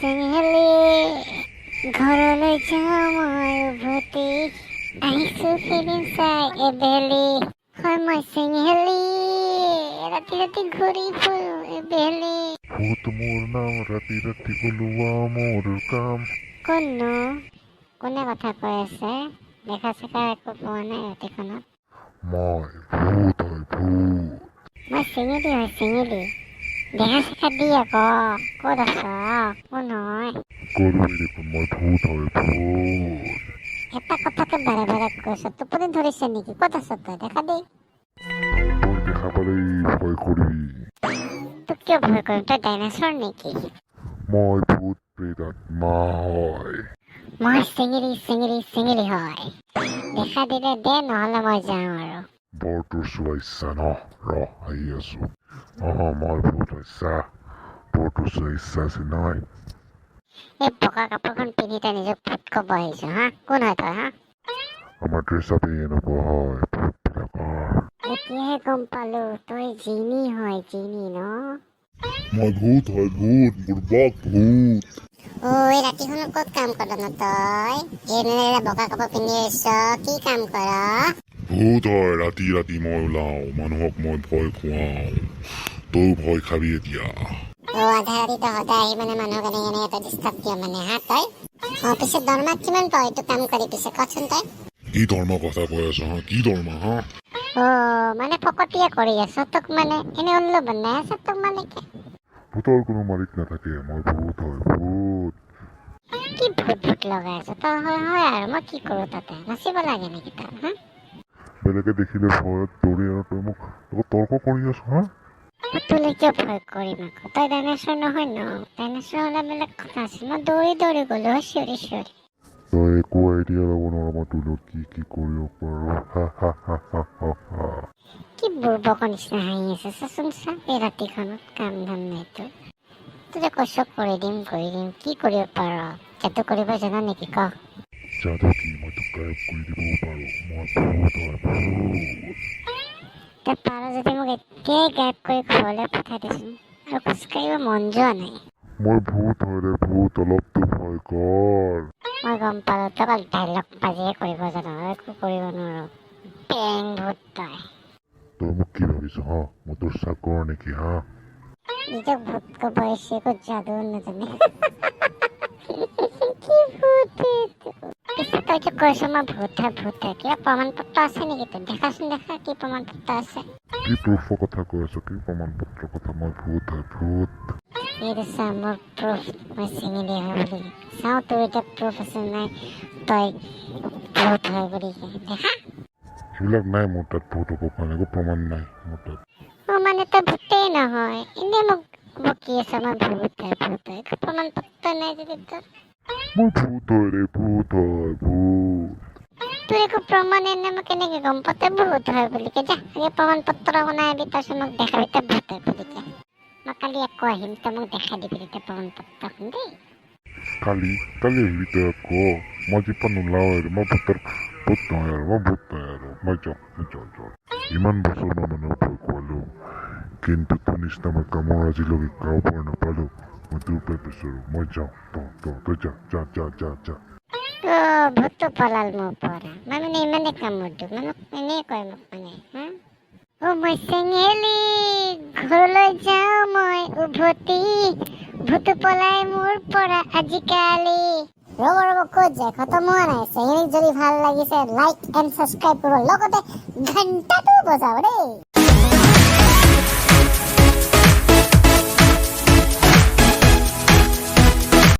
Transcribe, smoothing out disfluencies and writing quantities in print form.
sengeli ঘৰলৈ যাওঁ মই উভতি আহিছো ফিলিম চাই এবেলি হয় মই চেঙেলি ৰাতি ৰাতি ঘূৰি ফুৰো এবেলি ভূত মোৰ নাম ৰাতি ৰাতি ওলোৱা মোৰ কাম কোননো কোনে কথা কৈ আছে দেখা চেকা একো পোৱা নাই ৰাতিখনত মই ভূত হয় ভূত মই চেঙেলি হয় চেঙেলি দেখা চেকা দি আকৌ ক'ত আছ কোন হয় গৰুৱে দেখোন মই ভূত হয় ভূত এটা কথাকে বাৰে বাৰে কৈছ টোপনি ধৰিছে নেকি ক'ত আছ তই দেখা দেই তই দেখা পালেই ভয় কৰিবি তোক কিয় ভয় কৰিম তই ডাইনাছৰ নেকি মই ভূত প্ৰেতাত্মা হয় মই চেঙেলি চেঙেলি চেঙেলি হয় দেখা দিলে দে নহ'লে মই যাওঁ আৰু বৰটোৰ চোৱা ইচ্ছা ন ৰ আহি আছো মই ভূত হৈছা বৰটোৰ চোৱা ইচ্ছা আছে নহয় এই বগা কাপোৰখন পিন্ধি তই নিজক ভূত ক'ব আহিছ হা কোন হয় তই হা আমাৰ ড্ৰেছ আপেই এনেকুৱা হয় ভূতবিলাকৰ এতিয়াহে গম পালো তই জিনি হয় জিনি ন মই ভূত হয় ভূত বুৰ্বক ভূত ঐ ৰাতিখনত ক'ত কাম কৰ ন তই এনেদৰে বগা কাপোৰ পিন্ধি আহিছ কি কাম কৰ ভূত হয় ৰাতি ৰাতি মই ওলাওঁ মানুহক মই ভয় খুৱাওঁ তইও ভয় খাবি এতিয়া আধা ৰাতি তই সদায় আহি মানে মানুহক এনেকে তই ডিষ্টাৰ্ব দিয় মানে হা তই পিছে দৰমহা কিমান পাৱ এইটো কাম কৰি পিছে কচোন তই কি ধৰ্মৰ কথা কৈ আছ হা কি ধৰ্ম হা মানে ফকতীয়া কৰি আছ তোক মানে এনে উল্লু বনাই আছে তোক মানে কি ভূতৰ কোনো মালিক নাথাকে মই ভূত হয় ভূত কি ভূত ভূত লগাই আছ তই হয় আৰু মই কি কৰো তাতে নাচিব লাগে নেকি তই হা বেলেগে দেখিলে ভয়ত দৌৰি আৰু তই মোক তৰ্ক কৰি আছ হা তোলে কিয় ভয় কৰিম আকৌ তই ডাইনাছৰ নহয় ন ডাইনাছৰ হ'লে বেলেগ কথা আছিল মই দৌৰি দৌৰি গ'লো হয় চিঞৰি চিঞৰি তই একো আইডিয়া ল'ব নোৱাৰ মই তোলৈ কি কৰিব পাৰো কি বুৰ্বকৰ নিচিনা হাঁহি আছে চাচোন চা এই ৰাতিখনত কাম ধাম নাই তোৰ তই যে কৈছ কৰি দিম কি কৰিব পাৰ যাদু কৰিব জানা নেকি ক যাদু কি মই তোক গায়ব কৰি দিবও পাৰো মই ভূত হয় ভূত তই পাৰ যদি মোক এতিয়াই গায়ব কৰি ঘৰলৈ পঠাই দেচোন আৰু খোজকাঢ়িব মন যোৱা নাই মই ভূত হয় ৰে ভূত অলপতো ভয় কৰ মই গম পালো তই অকল ডাইলগ বাজিয়ে কৰিব জানো একো কৰিব নোৱাৰো পেং ভূত তই মোক কি ভাবিছ হা মই তোৰ চাকৰ নেকি হা নিজক ভূত ক'ব আহিছে একো যাদু নাজানে কি ভূত পিছে তই যে কৈছ মই ভূত হয় কিবা প্ৰমাণ পত্ৰ আছে নেকি তোৰ দেখাচোন দেখা কি প্ৰমাণ পত্ৰ আছে কি প্ৰুফৰ কথা কৈ আছ কি প্ৰমাণ পত্ৰৰ কথা মই ভূত হয় ভূত এইটো চা মোৰ প্ৰুফ মই চেঙেলি হয় বুলি চাওঁ তোৰ এতিয়া প্ৰুফ আছে নাই তই ভূত হয় বুলি দেখা সেইবিলাক নাই মোৰ তাত ভূত হ'ব কাৰণে একো প্ৰমাণ নাই মোৰ তাত মানে তই ভূতেই নহয় এনেই মোক বকি আছ মই ভূত হয় একো প্ৰমাণ পত্ৰ নাই যদি তোৰ মই ভূত হয় ৰে ভূত হয় ভূত তোৰ একো প্ৰমাণে নাই মই কেনেকে গম পাওঁ তই ভূত হয় বুলি যা আগে প্ৰমাণ পত্ৰ বনাবি তাৰপিছত মোক দেখাবি তই ভূত হয় বুলি মই কালি আকৌ আহিম তই মোক দেখাই দিবি তেতিয়া প্ৰমাণ পত্ৰখন দেই কালি আহিবি তই আকৌ মই যিপা নোলাওঁ আৰু মই ভূত নহয় আৰু মই যাওঁ ইমান বছৰ মই মানুহক ভয় খুৱালো কিন্তু তোৰ নিচিনা মই কামৰ আজিলৈকে কাৰোবাৰ নাপালো মই তোৰ পৰাই বিচাৰো মই যাওঁ তই যা ভূতটো পলাল মোৰ পৰা মই মানে ইমানে কামোৰ দিওঁ মানে এনেই কয় মোক মানে মই চেঙেলি ঘৰলৈ যাওঁ মই উভতি ভূতো পলাই মোৰ পৰা আজিকালি ৰ'ব ক'ত যায় খতম হোৱা নাই চেঙেলিক যদি ভাল লাগিছে লাইক এণ্ড ছাবস্ক্ৰাইব কৰিব লগতে ঘণ্টাটো বজাব দেই